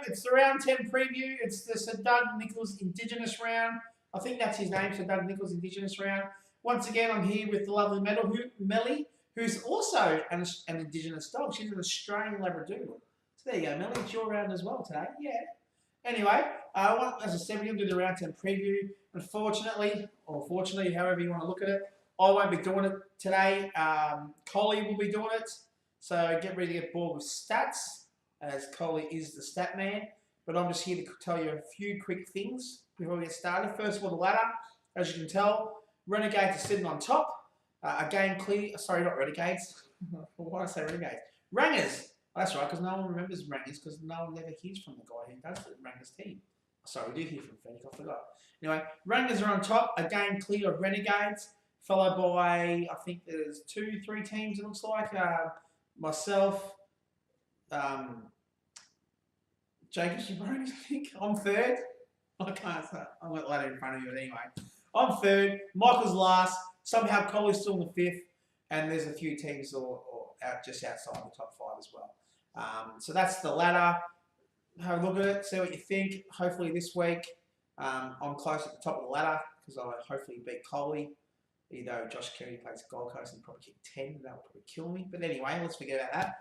it's the round 10 preview. It's the Sir Doug Nicholls Indigenous round. I think that's his name, Sir Doug Nicholls Indigenous round. Once again, I'm here with the lovely Melly, who's also an Indigenous dog. She's an Australian Labradoodle. So there you go, Melly. It's your round as well today. Yeah. Anyway, as I said, we're going to do the round 10 preview. Unfortunately, or fortunately, however you want to look at it, I won't be doing it today. Coley will be doing it. So get ready to get bored with stats, as Coley is the stat man. But I'm just here to tell you a few quick things before we get started. First of all, the ladder. As you can tell, Renegades are sitting on top. A game clear. Sorry, not Renegades. Why did I say Renegades? Rangers. Oh, that's right, because no one remembers Rangers because no one ever hears from the guy who does the Rangers team. Sorry, we do hear from Fennick. I forgot. Anyway, Rangers are on top. A game clear of Renegades, followed by, I think there's 2-3 teams, it looks like. Myself, Jacob Shabronis, I think. I'm third. I can't say. I'm got the ladder in front of you, but anyway. I'm third. Michael's last. Somehow Colley's still in the fifth. And there's a few teams just outside the top five as well. So that's the ladder. Have a look at it. See what you think. Hopefully this week I'm close at the top of the ladder because I'll hopefully beat Coley. Even though Josh Kerry plays Gold Coast and probably kick 10, that would probably kill me. But anyway, let's forget about that.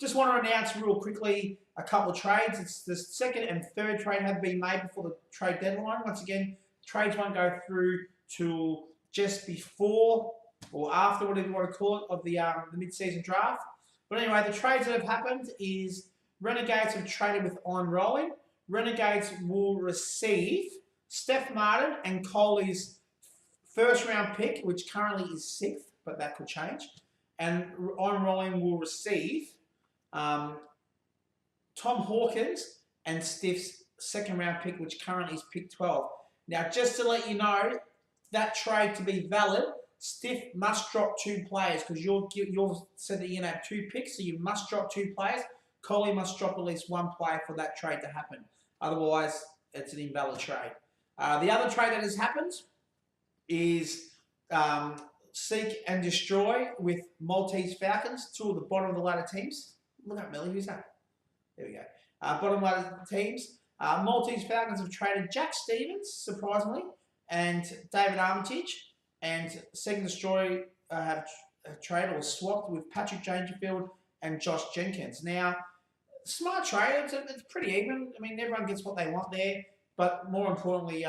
Just want to announce real quickly a couple of trades. It's the second and third trade have been made before the trade deadline. Once again, trades won't go through till just before or after, whatever you want to call it, of the mid-season draft. But anyway, the trades that have happened is Renegades have traded with On Rolling. Renegades will receive Steph Martin and Coley's first round pick, which currently is 6th, but that could change. And On Rolling will receive Tom Hawkins and Stiff's second round pick, which currently is pick 12. Now, just to let you know, that trade to be valid, Stiff must drop 2 players because you're said that you're going to have 2 picks, so you must drop 2 players. Coley must drop at least 1 player for that trade to happen. Otherwise, it's an invalid trade. The other trade that has happened is Seek and Destroy with Maltese Falcons, 2 of the bottom of the ladder teams. Look at Millie, who's that? There we go. Bottom ladder teams. Maltese Falcons have traded Jack Stevens, surprisingly, and David Armitage. And Seek and Destroy have traded or swapped with Patrick Dangerfield and Josh Jenkins. Now, smart trade. It's pretty even. I mean, everyone gets what they want there. But more importantly,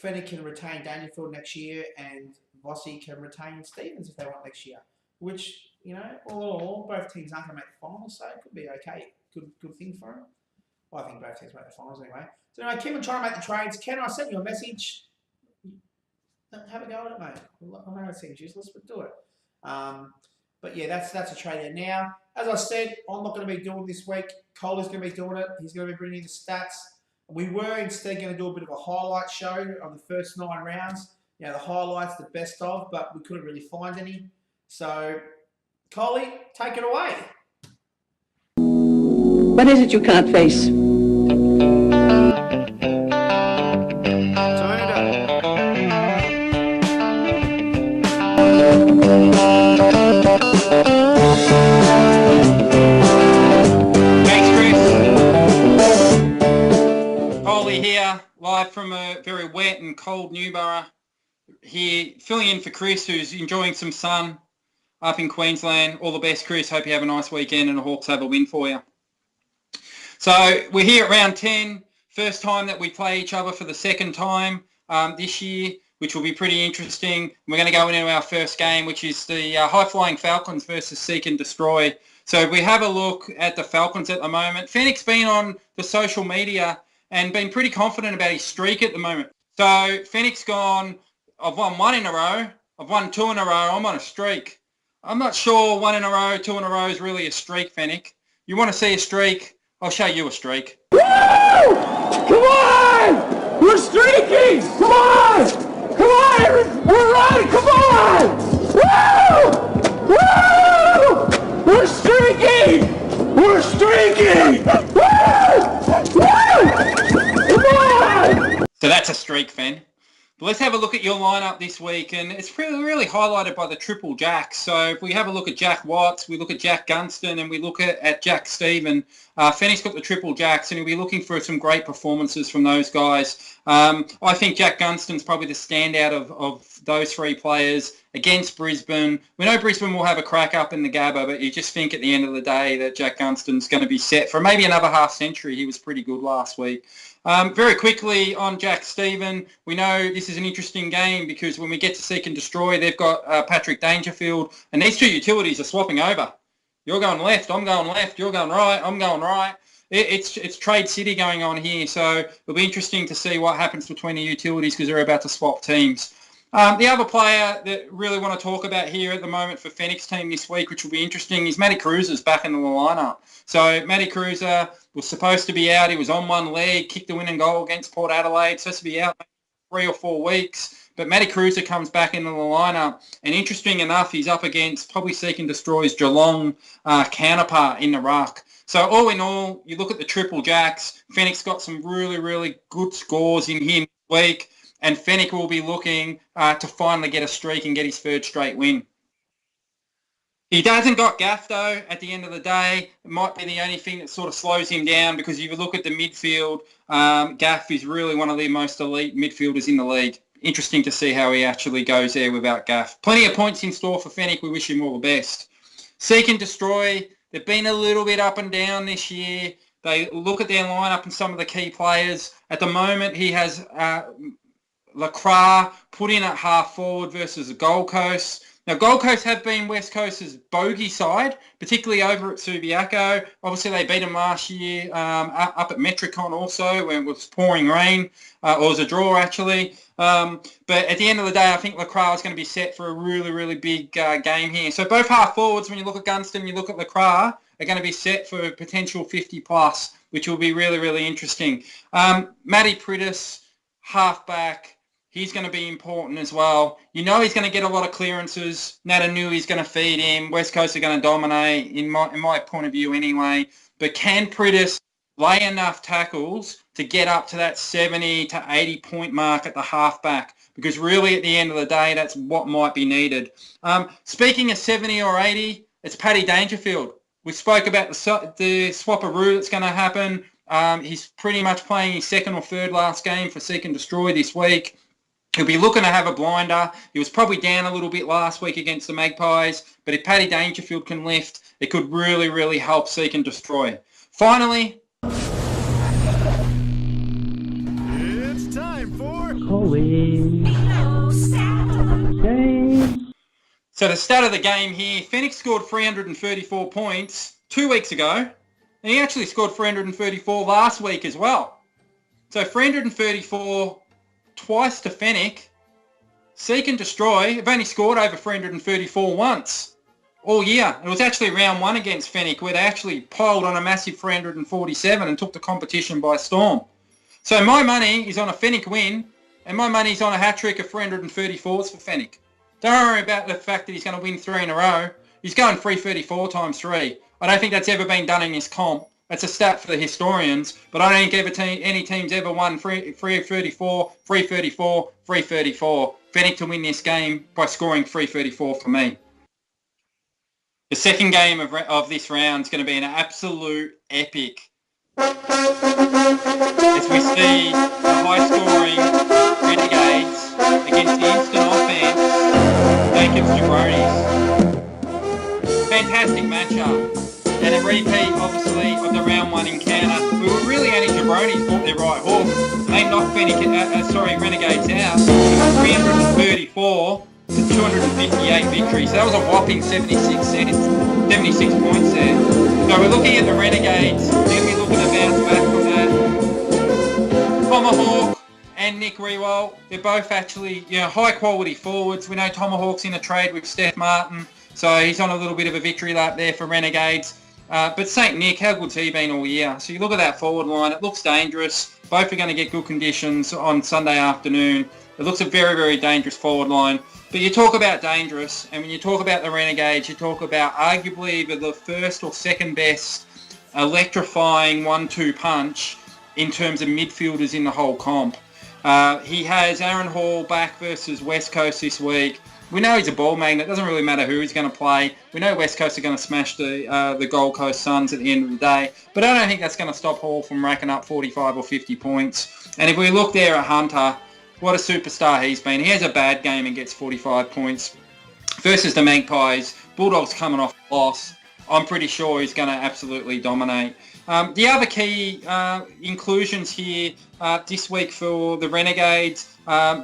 Fennick can retain Dangerfield next year, and Vossi can retain Stevens if they want next year. Which, all both teams aren't going to make the finals, so it could be okay. Good thing for them. Well, I think both teams make the finals anyway. So anyway, keep on trying to make the trades. Ken, I sent you a message. Have a go at it, mate. I know it seems useless, but do it. But yeah, that's a trade there. Now, as I said, I'm not going to be doing this week. Cole is going to be doing it. He's going to be bringing the stats. We were instead going to do a bit of a highlight show of the first 9 rounds. The highlights, the best of, but we couldn't really find any. So, Coley, take it away. What is it you can't face? Live from a very wet and cold Newborough. Here, filling in for Chris, who's enjoying some sun up in Queensland. All the best, Chris. Hope you have a nice weekend and the Hawks have a win for you. So we're here at round 10. First time that we play each other for the second time this year, which will be pretty interesting. We're going to go into our first game, which is the high-flying Falcons versus Seek and Destroy. So if we have a look at the Falcons at the moment, Fennick's been on the social media and been pretty confident about his streak at the moment. So Fennick's gone, I've won 1 in a row, I've won 2 in a row, I'm on a streak. I'm not sure 1 in a row, 2 in a row is really a streak, Fennick. You want to see a streak? I'll show you a streak. Woo! Come on! We're streaking! Come on! Come on! We're running! Come on! Woo! Woo! We're streaking! We're streaking! Woo! Woo! Come on! So that's a streak, Fen. But let's have a look at your lineup this week, and it's really highlighted by the triple jacks. So if we have a look at Jack Watts, we look at Jack Gunston, and we look at Jack Stephen, Fennick's got the triple jacks, and he'll be looking for some great performances from those guys. I think Jack Gunston's probably the standout of those three players against Brisbane. We know Brisbane will have a crack up in the Gabba, but you just think at the end of the day that Jack Gunston's going to be set for maybe another half century. He was pretty good last week. Very quickly on Jack Stephen, we know this is an interesting game because when we get to Seek and Destroy, they've got Patrick Dangerfield, and these two utilities are swapping over. You're going left, I'm going left, you're going right, I'm going right. It's trade city going on here, so it'll be interesting to see what happens between the utilities because they're about to swap teams. The other player that really want to talk about here at the moment for Fennick's team this week, which will be interesting, is Matty Cruiser's back in the lineup. So Matty Cruiser was supposed to be out. He was on one leg, kicked the winning goal against Port Adelaide, supposed to be out 3 or 4 weeks. But Matty Cruiser comes back into the lineup. And interesting enough, he's up against probably Seek and Destroy's Geelong counterpart in the ruck. So all in all, you look at the triple jacks. Fennick's got some really, really good scores in here this week. And Fennick will be looking to finally get a streak and get his third straight win. He hasn't got Gaff, though, at the end of the day. It might be the only thing that sort of slows him down because if you look at the midfield, Gaff is really one of the most elite midfielders in the league. Interesting to see how he actually goes there without Gaff. Plenty of points in store for Fennick. We wish him all the best. Seek and Destroy, they've been a little bit up and down this year. They look at their lineup and some of the key players. At the moment, he has Lacroix put in at half forward versus the Gold Coast. Now, Gold Coast have been West Coast's bogey side, particularly over at Subiaco. Obviously, they beat them last year up at Metricon also when it was pouring rain, or it was a draw, actually. But at the end of the day, I think Lacroix is going to be set for a really, really big game here. So both half forwards, when you look at Gunston, you look at Lacroix, are going to be set for a potential 50+, which will be really, really interesting. Matty Prittis, halfback. He's going to be important as well. You know he's going to get a lot of clearances. Natanui's going to feed him. West Coast are going to dominate, in my point of view anyway. But can Prittis lay enough tackles to get up to that 70 to 80 point mark at the halfback? Because really at the end of the day, that's what might be needed. Speaking of 70 or 80, it's Paddy Dangerfield. We spoke about the swapperoo that's going to happen. He's pretty much playing his second or third last game for Seek and Destroy this week. He'll be looking to have a blinder. He was probably down a little bit last week against the Magpies, but if Paddy Dangerfield can lift, it could really, really help Seek and Destroy. Finally, it's time for So the start of the game here, Fennick scored 334 points 2 weeks ago, and he actually scored 334 last week as well. So 334 twice to Fennick. Seek and Destroy have only scored over 334 once all year. It was actually round 1 against Fennick where they actually piled on a massive 347 and took the competition by storm. So my money is on a Fennick win, and my money is on a hat-trick of 334s for Fennick. Don't worry about the fact that he's going to win 3 in a row. He's going 334 times 3. I don't think that's ever been done in this comp. That's a stat for the historians, but I don't think any team's ever won 334, 334, 334. Fennick to win this game by scoring 334 for me. The second game of this round is going to be an absolute epic. As we see the high-scoring Renegades against the instant offense, Jacobs Jabronis. Fantastic matchup. And a repeat, obviously, of the round 1 encounter. We were really only Jabronis bought their right hook. They knocked Renegades out. 334 to 258 victories. So that was a whopping 76 points there. So we're looking at the Renegades. They're going to be looking to bounce back from that. Tomahawk and Nick Riewoldt, they're both actually high-quality forwards. We know Tomahawk's in a trade with Steph Martin, so he's on a little bit of a victory lap there for Renegades. But St. Nick, how good's he been all year? So you look at that forward line, it looks dangerous. Both are going to get good conditions on Sunday afternoon. It looks a very, very dangerous forward line. But you talk about dangerous, and when you talk about the Renegades, you talk about arguably either the first or second best electrifying 1-2 punch in terms of midfielders in the whole comp. He has Aaron Hall back versus West Coast this week. We know he's a ball magnet. It doesn't really matter who he's going to play. We know West Coast are going to smash the Gold Coast Suns at the end of the day. But I don't think that's going to stop Hall from racking up 45 or 50 points. And if we look there at Hunter, what a superstar he's been. He has a bad game and gets 45 points. Versus the Magpies, Bulldogs coming off a loss. I'm pretty sure he's going to absolutely dominate. The other key inclusions here this week for the Renegades,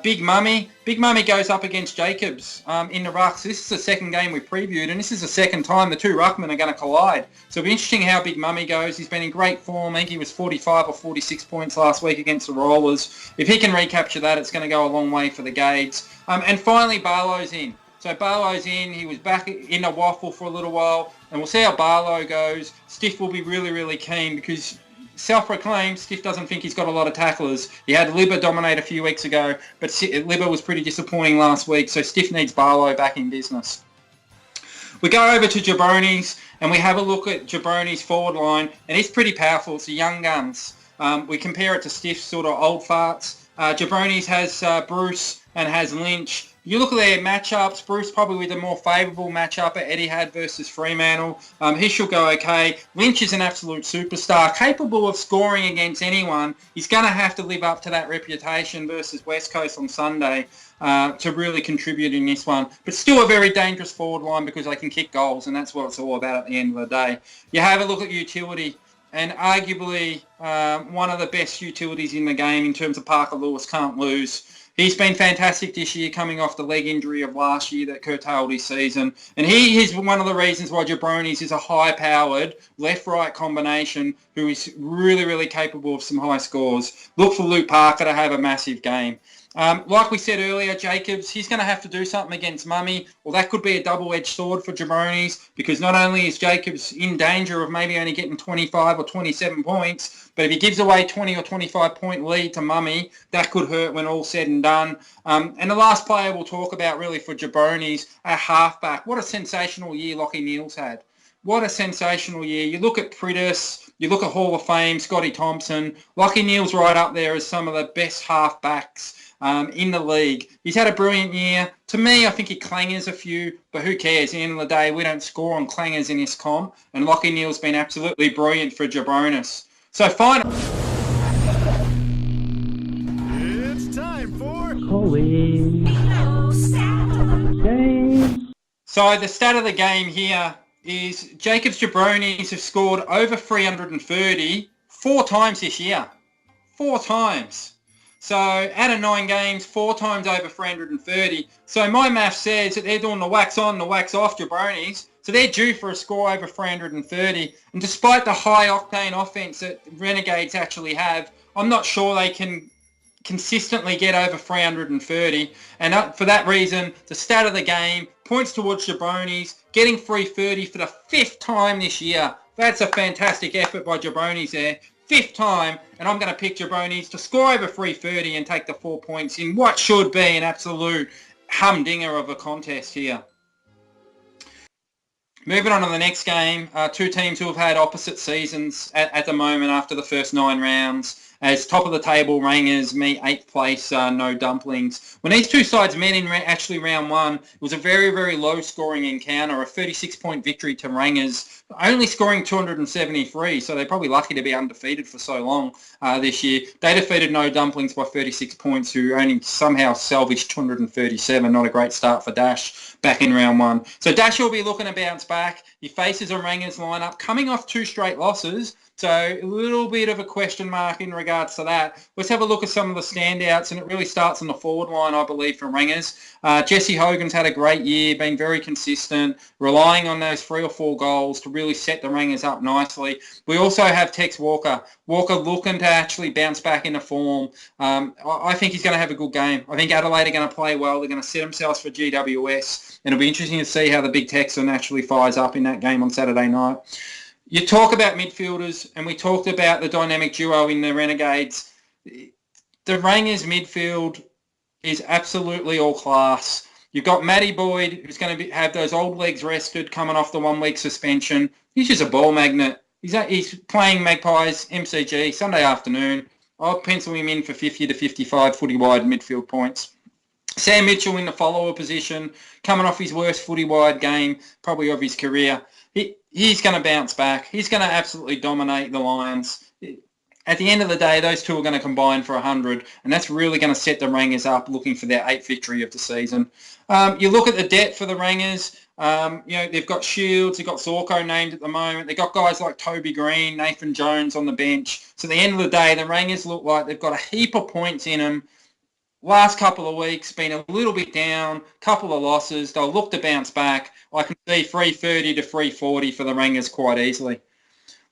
Big Mummy. Big Mummy goes up against Jacobs in the ruck. So this is the second game we previewed, and this is the second time the two ruckmen are going to collide. So it'll be interesting how Big Mummy goes. He's been in great form. I think he was 45 or 46 points last week against the Rollers. If he can recapture that, it's going to go a long way for the Gades. And finally, Barlow's in. So Barlow's in. He was back in a waffle for a little while, and we'll see how Barlow goes. Stiff will be really, really keen because self-proclaimed, Stiff doesn't think he's got a lot of tacklers. He had Libba dominate a few weeks ago, but Libba was pretty disappointing last week, so Stiff needs Barlow back in business. We go over to Jabronis, and we have a look at Jabronis' forward line, and it's pretty powerful. It's the young guns. We compare it to Stiff's sort of old farts. Jabronis has Bruce and has Lynch. You look at their matchups, Bruce probably with a more favourable matchup at Etihad versus Fremantle. He should go okay. Lynch is an absolute superstar, capable of scoring against anyone. He's going to have to live up to that reputation versus West Coast on Sunday to really contribute in this one. But still a very dangerous forward line because they can kick goals, and that's what it's all about at the end of the day. You have a look at utility, and arguably one of the best utilities in the game in terms of Parker Lewis can't lose. He's been fantastic this year, coming off the leg injury of last year that curtailed his season. And he is one of the reasons why Jabronis is a high-powered left-right combination who is really, really capable of some high scores. Look for Luke Parker to have a massive game. Like we said earlier, Jacobs, he's going to have to do something against Mummy. Well, that could be a double-edged sword for Jabronis because not only is Jacobs in danger of maybe only getting 25 or 27 points, but if he gives away 20 or 25 point lead to Mummy, that could hurt when all's said and done. And the last player we'll talk about really for Jabronis, a halfback. What a sensational year Lachie Neale's had. What a sensational year. You look at Pritis, you look at Hall of Fame, Scotty Thompson. Lachie Neale's right up there as some of the best halfbacks in the league. He's had a brilliant year. To me, I think he clangers a few, but who cares? At the end of the day, we don't score on clangers in this comp, and Lachie Neale's been absolutely brilliant for Jabronis. So finally, It's time for So the stat of the game here is Jacobs Jabronis have scored over 330 4 times this year. 4 times. So out of 9 games, 4 times over 330. So my math says that they're doing the wax on, the wax off Jabronis. So they're due for a score over 330. And despite the high octane offense that Renegades actually have, I'm not sure they can consistently get over 330. And for that reason, the stat of the game points towards Jabronis getting 330 for the 5th time this year. That's a fantastic effort by Jabronis there. 5th time, and I'm going to pick Jabronis to score over 330 and take the 4 points in what should be an absolute humdinger of a contest here. Moving on to the next game, 2 teams who have had opposite seasons at the moment after the first 9 rounds. As top of the table, Rangers meet 8th place, No Dumplings. When these two sides met in actually round 1, it was a very, very low-scoring encounter, a 36-point victory to Rangers, only scoring 273, so they're probably lucky to be undefeated for so long this year. They defeated No Dumplings by 36 points, who only somehow salvaged 237. Not a great start for Dash back in round 1. So Dash will be looking to bounce back. He faces a Rangers lineup coming off 2 straight losses. So a little bit of a question mark in regards to that. Let's have a look at some of the standouts, and it really starts on the forward line, I believe, for Rangers. Jesse Hogan's had a great year, been very consistent, relying on those 3 or 4 goals to really set the Rangers up nicely. We also have Tex Walker. Walker looking to actually bounce back into form. I think he's going to have a good game. I think Adelaide are going to play well. They're going to set themselves for GWS, and it'll be interesting to see how the big Texan actually fires up in that game on Saturday night. You talk about midfielders, and we talked about the dynamic duo in the Renegades. The Rangers midfield is absolutely all class. You've got Matty Boyd, who's going to have those old legs rested, coming off the 1-week suspension. He's just a ball magnet. He's playing Magpies, MCG, Sunday afternoon. I'll pencil him in for 50 to 55 footy wide midfield points. Sam Mitchell in the follower position, coming off his worst footy wide game, probably of his career. He's going to bounce back. He's going to absolutely dominate the Lions. At the end of the day, those two are going to combine for 100, and that's really going to set the Rangers up looking for their 8th victory of the season. You look at the depth for the Rangers. They've got Shields, they've got Zorko named at the moment. They've got guys like Toby Green, Nathan Jones on the bench. So at the end of the day, the Rangers look like they've got a heap of points in them. Last couple of weeks, been a little bit down, couple of losses. They'll look to bounce back. I can see 330 to 340 for the Rangers quite easily.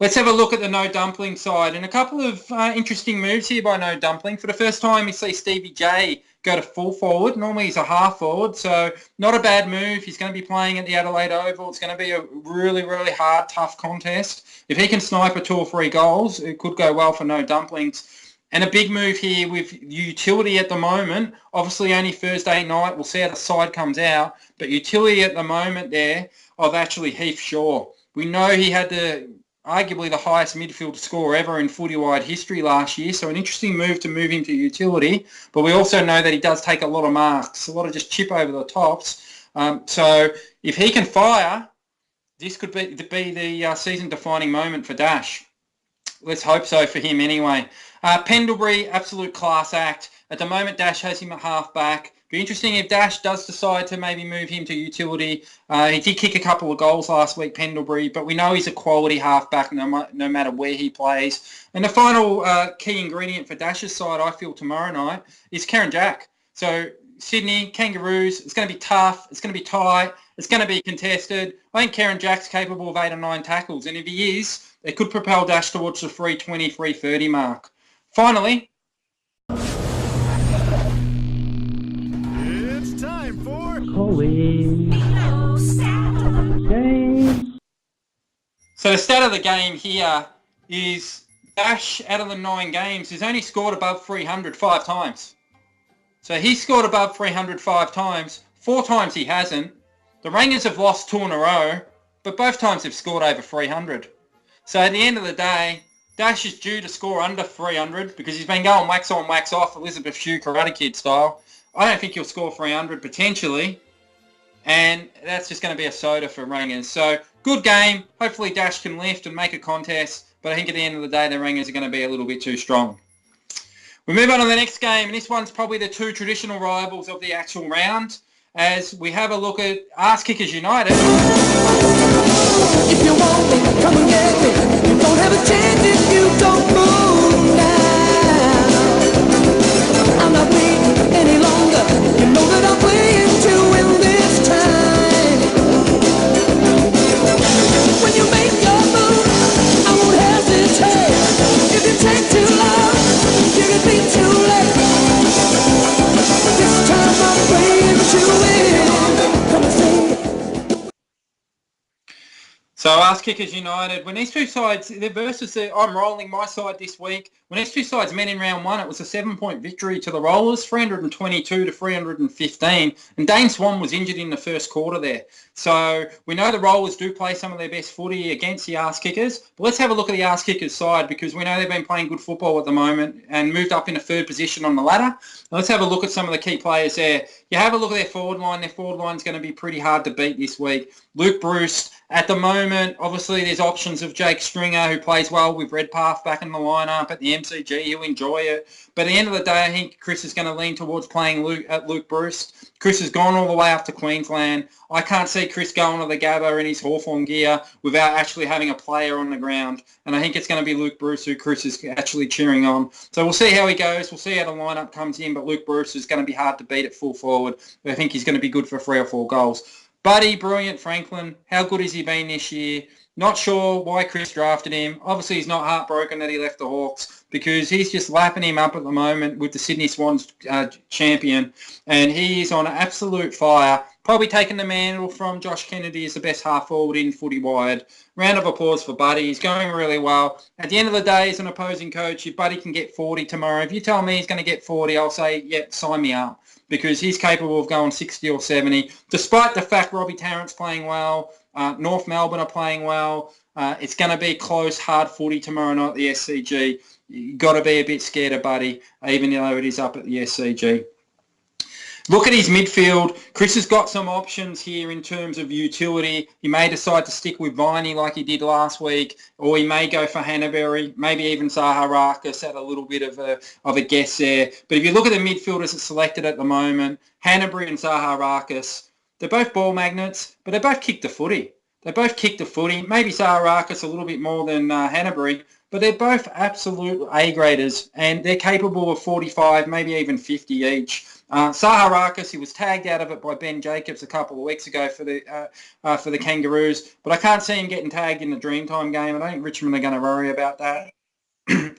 Let's have a look at the No Dumpling side. And a couple of interesting moves here by No Dumpling. For the first time, you see Stevie J go to full forward. Normally he's a half forward, so not a bad move. He's going to be playing at the Adelaide Oval. It's going to be a really, really hard, tough contest. If he can snipe 2 or 3 goals, it could go well for No Dumplings. And a big move here with utility at the moment. Obviously only Thursday night. We'll see how the side comes out. But utility at the moment there of actually Heath Shaw. We know he had arguably the highest midfield score ever in footy-wide history last year. So an interesting move to move him to utility. But we also know that he does take a lot of marks, a lot of just chip over the tops. So if he can fire, this could be the season-defining moment for Dash. Let's hope so for him anyway. Pendlebury, absolute class act. At the moment, Dash has him at half-back. Be interesting if Dash does decide to maybe move him to utility. He did kick a couple of goals last week, Pendlebury, but we know he's a quality half-back no matter where he plays. And the final key ingredient for Dash's side, I feel, tomorrow night is Karen Jack. So Sydney, Kangaroos, it's going to be tough. It's going to be tight. It's going to be contested. I think Karen Jack's capable of 8 or 9 tackles, and if he is, it could propel Dash towards the 320, 330 mark. Finally, It's time for so the stat of the game here is Dash, out of the 9 games, has only scored above 300 5 times. So he scored above 300 5 times. 4 times he hasn't. The Rangers have lost 2 in a row, but both times they've scored over 300. So at the end of the day, Dash is due to score under 300 because he's been going wax on, wax off, Elizabeth Shue Karate Kid style. I don't think he'll score 300 potentially, and that's just going to be a soda for Rangers. So good game. Hopefully Dash can lift and make a contest, but I think at the end of the day the Rangers are going to be a little bit too strong. We move on to the next game, and this one's probably the 2 traditional rivals of the actual round, as we have a look at Arse Kickers United. If you want me, come and get me. You don't have a chance if you don't move now. I'm not waiting any longer. You know that I'm playing to win this time. When you make your move, I won't hesitate. If you take too long, you can be too late. This time I'm playing to win. Come and say it. So Arse Kickers United, when these two sides, they're versus I'm rolling my side this week. When these two sides met in round 1, it was a 7-point victory to the Rollers, 322 to 315. And Dane Swan was injured in the first quarter there. So we know the Rollers do play some of their best footy against the Arse Kickers. But let's have a look at the Arse Kickers side, because we know they've been playing good football at the moment and moved up in a 3rd position on the ladder. Now let's have a look at some of the key players there. You have a look at their forward line. Their forward line's going to be pretty hard to beat this week. Luke Bruce, at the moment, obviously there's options of Jake Stringer, who plays well with Redpath back in the lineup at the MCG. He'll enjoy it. But at the end of the day, I think Chris is going to lean towards playing Luke Bruce. Chris has gone all the way up to Queensland. I can't see Chris going to the Gabba in his Hawthorn gear without actually having a player on the ground. And I think it's going to be Luke Bruce who Chris is actually cheering on. So we'll see how he goes. We'll see how the lineup comes in. But Luke Bruce is going to be hard to beat at full forward. I think he's going to be good for 3 or 4 goals. Buddy, brilliant Franklin. How good has he been this year? Not sure why Chris drafted him. Obviously, he's not heartbroken that he left the Hawks, because he's just lapping him up at the moment with the Sydney Swans champion. And he is on absolute fire. Probably taking the mantle from Josh Kennedy as the best half forward in footy wide. Round of applause for Buddy. He's going really well. At the end of the day, as an opposing coach, if Buddy can get 40 tomorrow, if you tell me he's going to get 40, I'll say, yeah, sign me up. Because he's capable of going 60 or 70, despite the fact Robbie Tarrant's playing well, North Melbourne are playing well. It's going to be close, hard footy tomorrow night at the SCG. you got to be a bit scared of Buddy, even though it is up at the SCG. Look at his midfield. Chris has got some options here in terms of utility. He may decide to stick with Viney like he did last week, or he may go for Hannaberry, maybe even Zaharakis at a little bit of a guess there. But if you look at the midfielders that's selected at the moment, Hannaberry and Zaharakis, they're both ball magnets, but they both kick the footy. Maybe Zaharakis a little bit more than Hannaberry, but they're both absolute A-graders, and they're capable of 45, maybe even 50 each. Zaharakis, he was tagged out of it by Ben Jacobs a couple of weeks ago for the Kangaroos, but I can't see him getting tagged in the Dreamtime game. I don't think Richmond are going to worry about that.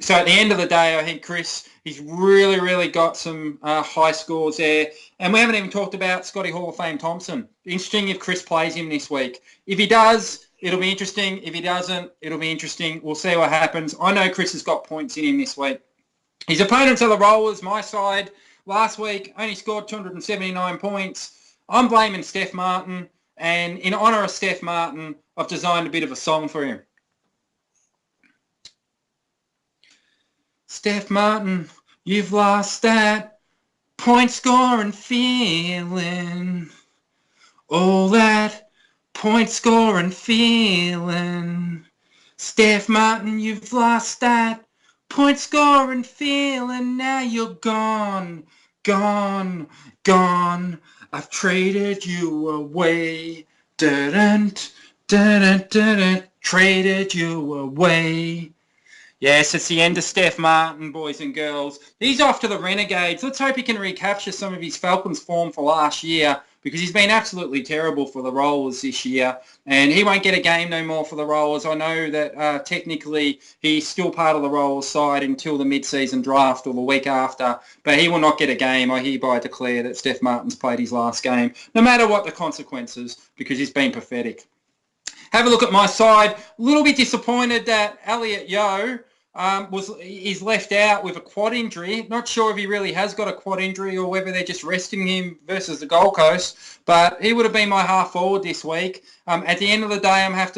So at the end of the day, I think Chris, he's really, really got some high scores there. And we haven't even talked about Scotty Hall of Fame Thompson. Interesting if Chris plays him this week. If he does, it'll be interesting. If he doesn't, it'll be interesting. We'll see what happens. I know Chris has got points in him this week. His opponents are the Rollers, my side. Last week, only scored 279 points. I'm blaming Steph Martin. And in honour of Steph Martin, I've designed a bit of a song for him. Steph Martin, you've lost that point scoring feeling. All that point scoring feeling. Steph Martin, you've lost that point scoring feeling. Now you're gone, gone, gone. I've traded you away. Dun-dun, dun-dun, dun-dun. Traded you away. Yes, it's the end of Steph Martin, boys and girls. He's off to the Renegades. Let's hope he can recapture some of his Falcons form for last year, because he's been absolutely terrible for the Rollers this year. And he won't get a game no more for the Rollers. I know that technically he's still part of the Rollers side until the mid-season draft or the week after, but he will not get a game. I hereby declare that Steph Martin's played his last game, no matter what the consequences, because he's been pathetic. Have a look at my side. A little bit disappointed that Elliot Yeo is left out with a quad injury. Not sure if he really has got a quad injury or whether they're just resting him versus the Gold Coast, but he would have been my half forward this week. At the end of the day, I'm have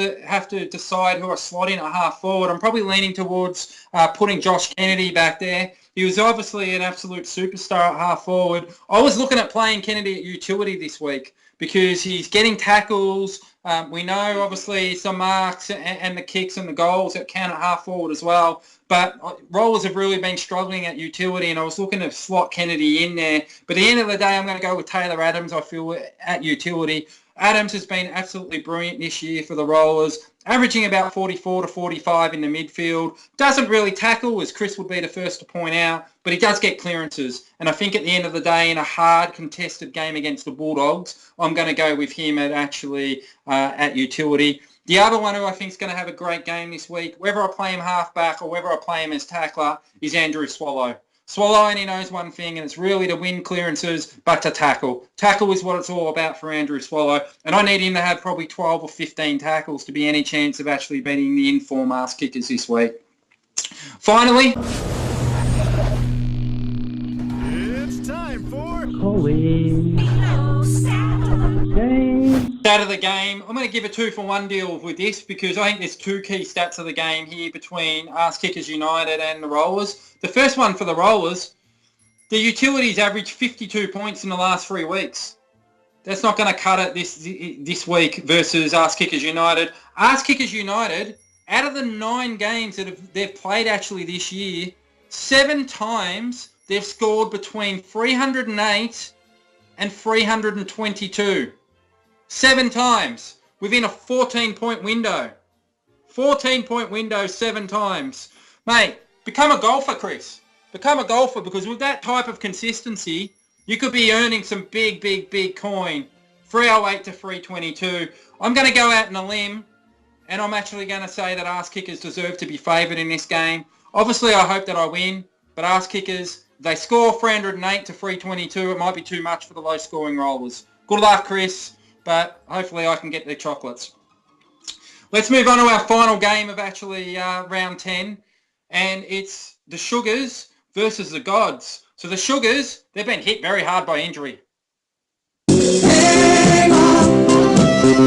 to decide who I slot in at half forward. I'm probably leaning towards putting Josh Kennedy back there. He was obviously an absolute superstar at half forward. I was looking at playing Kennedy at utility this week because he's getting tackles. We know, obviously, some marks and the kicks and the goals that count at half forward as well. But Rollers have really been struggling at utility, and I was looking to slot Kennedy in there. But at the end of the day, I'm going to go with Taylor Adams, I feel, at utility. Adams has been absolutely brilliant this year for the Rollers, averaging about 44 to 45 in the midfield. Doesn't really tackle, as Chris would be the first to point out, but he does get clearances. And I think at the end of the day, in a hard contested game against the Bulldogs, I'm going to go with him at utility. The other one who I think is going to have a great game this week, whether I play him halfback or whether I play him as tackler, is Andrew Swallow. Swallow only knows one thing, and it's really to win clearances, but to tackle. Tackle is what it's all about for Andrew Swallow, and I need him to have probably 12 or 15 tackles to be any chance of actually beating the inform ass kickers this week. Finally, It's time for stat of the game. I'm going to give a 2-for-1 deal with this because I think there's two key stats of the game here between Arse Kickers United and the Rollers. The first one for the Rollers, the utilities averaged 52 points in the last 3 weeks. That's not going to cut it this week versus Arse Kickers United. Arse Kickers United, out of the 9 games that they've played actually this year, 7 times they've scored between 308 and 322. 7 times within a 14-point window. 14-point window 7 times. Mate, become a golfer, Chris. Become a golfer, because with that type of consistency, you could be earning some big, big, big coin. 308 to 322. I'm going to go out on a limb, and I'm actually going to say that Arse Kickers deserve to be favoured in this game. Obviously, I hope that I win, but Arse Kickers, they score 308 to 322. It might be too much for the low-scoring Rollers. Good luck, Chris, but hopefully I can get the chocolates. Let's move on to our final game of actually round 10, and it's the Sugars versus the Gods. So the Sugars, they've been hit very hard by injury. Hang on,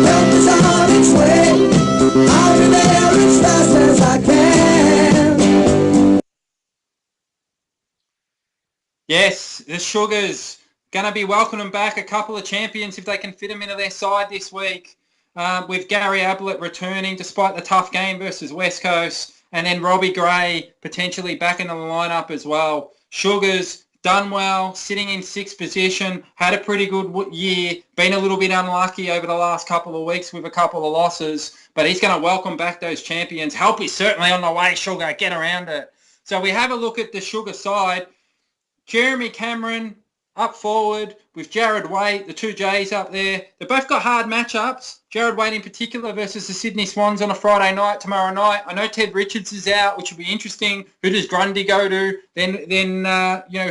help is on its way. I'll be there as fast as I can. Yes, the Sugars going to be welcoming back a couple of champions if they can fit them into their side this week. With Gary Ablett returning despite the tough game versus West Coast, and then Robbie Gray potentially back into the lineup as well. Sugars done well, sitting in 6th position, had a pretty good year, been a little bit unlucky over the last couple of weeks with a couple of losses, but he's going to welcome back those champions. Help is certainly on the way, Sugar. Get around it. So we have a look at the Sugar side. Jeremy Cameron up forward with Jared Waite, the two J's up there. They've both got hard matchups. Jared Waite in particular versus the Sydney Swans on a Friday night, tomorrow night. I know Ted Richards is out, which will be interesting. Who does Grundy go to? Then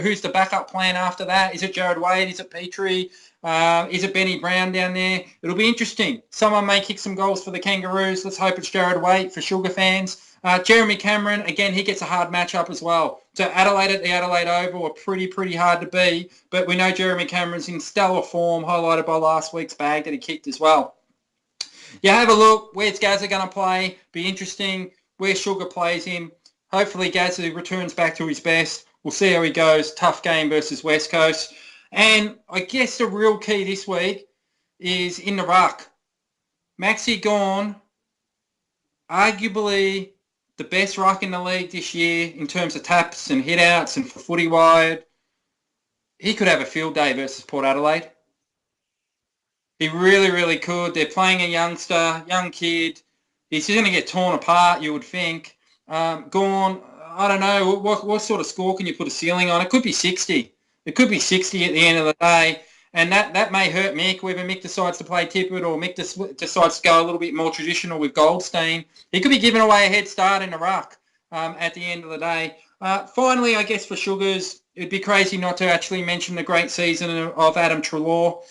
who's the backup plan after that? Is it Jared Waite? Is it Petrie? Is it Benny Brown down there? It'll be interesting. Someone may kick some goals for the Kangaroos. Let's hope it's Jared Waite for Sugar fans. Jeremy Cameron, again, he gets a hard matchup as well. So Adelaide at the Adelaide Oval are pretty hard to beat, but we know Jeremy Cameron's in stellar form, highlighted by last week's bag that he kicked as well. You have a look, where's Gazza going to play? Be interesting where Sugar plays him. Hopefully Gazza returns back to his best. We'll see how he goes. Tough game versus West Coast. And I guess the real key this week is in the ruck. Maxi Gawn, arguably the best ruck in the league this year in terms of taps and hit-outs and for footy wired. He could have a field day versus Port Adelaide. He really could. They're playing a young kid. He's going to get torn apart, you would think. Gawn, I don't know, what sort of score can you put a ceiling on? It could be 60. It could be 60 at the end of the day. And that may hurt Mick, whether Mick decides to play Tippett or Mick decides to go a little bit more traditional with Goldstein. He could be giving away a head start in the ruck at the end of the day. Finally, I guess for Sugars, it'd be crazy not to actually mention the great season of Adam Treloar.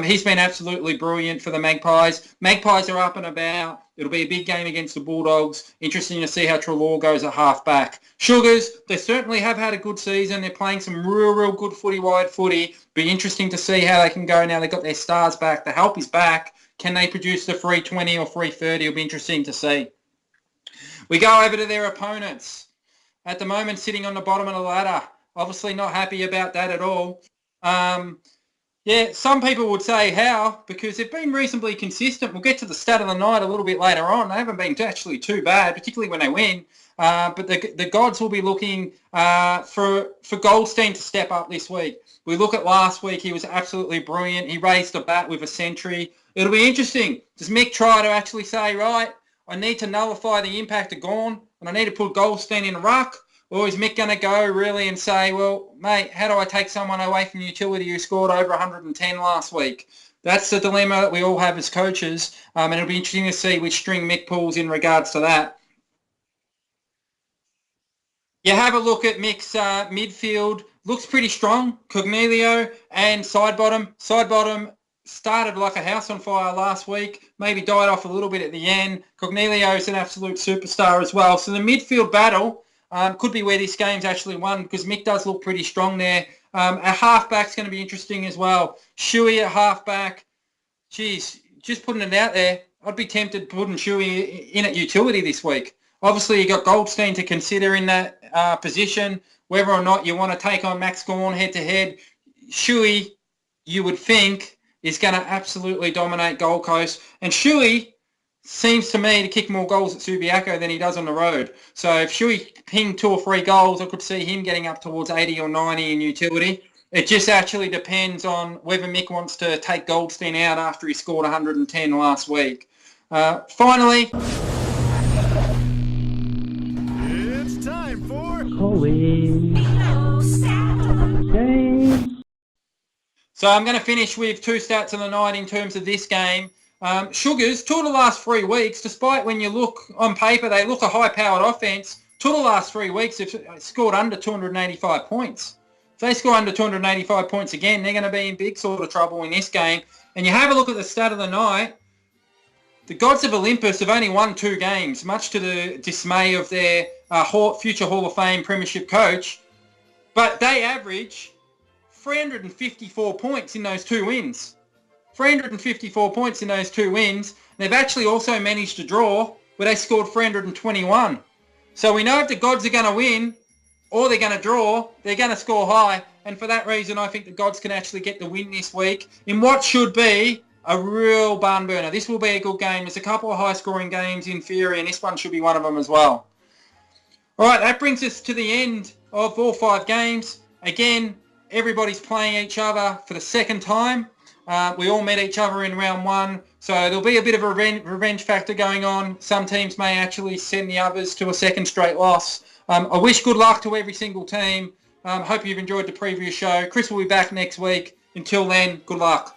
He's been absolutely brilliant for the Magpies. Magpies are up and about. It'll be a big game against the Bulldogs. Interesting to see how Treloar goes at half-back. Sugars, they certainly have had a good season. They're playing some real good footy-wide footy. Be interesting to see how they can go now. They've got their stars back. The help is back. Can they produce the 320 or 330? It'll be interesting to see. We go over to their opponents. At the moment, sitting on the bottom of the ladder. Obviously not happy about that at all. Yeah, some people would say how, because they've been reasonably consistent. We'll get to the stat of the night a little bit later on. They haven't been actually too bad, particularly when they win. But the gods will be looking for Goldstein to step up this week. We look at last week, he was absolutely brilliant. He raised the bat with a century. It'll be interesting. Does Mick try to actually say, right, I need to nullify the impact of Gawn, and I need to put Goldstein in a ruck? Or is Mick going to go really and say, well, mate, how do I take someone away from utility who scored over 110 last week? That's the dilemma that we all have as coaches, and it'll be interesting to see which string Mick pulls in regards to that. You have a look at Mick's midfield. Looks pretty strong. Cognilio and Sidebottom. Sidebottom started like a house on fire last week, maybe died off a little bit at the end. Cognilio is an absolute superstar as well. So the midfield battle could be where this game's actually won, because Mick does look pretty strong there. Our halfback's going to be interesting as well. Shuey at halfback. Geez, just putting it out there, I'd be tempted putting Shuey in at utility this week. Obviously, you got Goldstein to consider in that position. Whether or not you want to take on Max Gawn head-to-head, Shuey, you would think, is going to absolutely dominate Gold Coast. And Shuey seems to me to kick more goals at Subiaco than he does on the road. So if Shuey pinged 2 or 3 goals, I could see him getting up towards 80 or 90 in utility. It just actually depends on whether Mick wants to take Goldstein out after he scored 110 last week. Finally, It's time for so I'm going to finish with 2 stats of the night in terms of this game. Sugars, 2 of the last 3 weeks, despite when you look on paper, they look a high-powered offence. 2 of the last 3 weeks have scored under 285 points. If they score under 285 points again, they're going to be in big sort of trouble in this game. And you have a look at the stat of the night. The gods of Olympus have only won 2 games, much to the dismay of their future Hall of Fame premiership coach. But they average 354 points in those 2 wins. 354 points in those 2 wins. They've actually also managed to draw where they scored 321. So we know if the gods are going to win, or they're going to draw, they're going to score high. And for that reason, I think the Gods can actually get the win this week in what should be a real barn burner. This will be a good game. There's a couple of high-scoring games in theory, and this one should be one of them as well. All right, that brings us to the end of all 5 games. Again, everybody's playing each other for the second time. We all met each other in round 1, so there'll be a bit of a revenge factor going on. Some teams may actually send the others to a second straight loss. I wish good luck to every single team. Hope you've enjoyed the previous show. Chris will be back next week. Until then, good luck.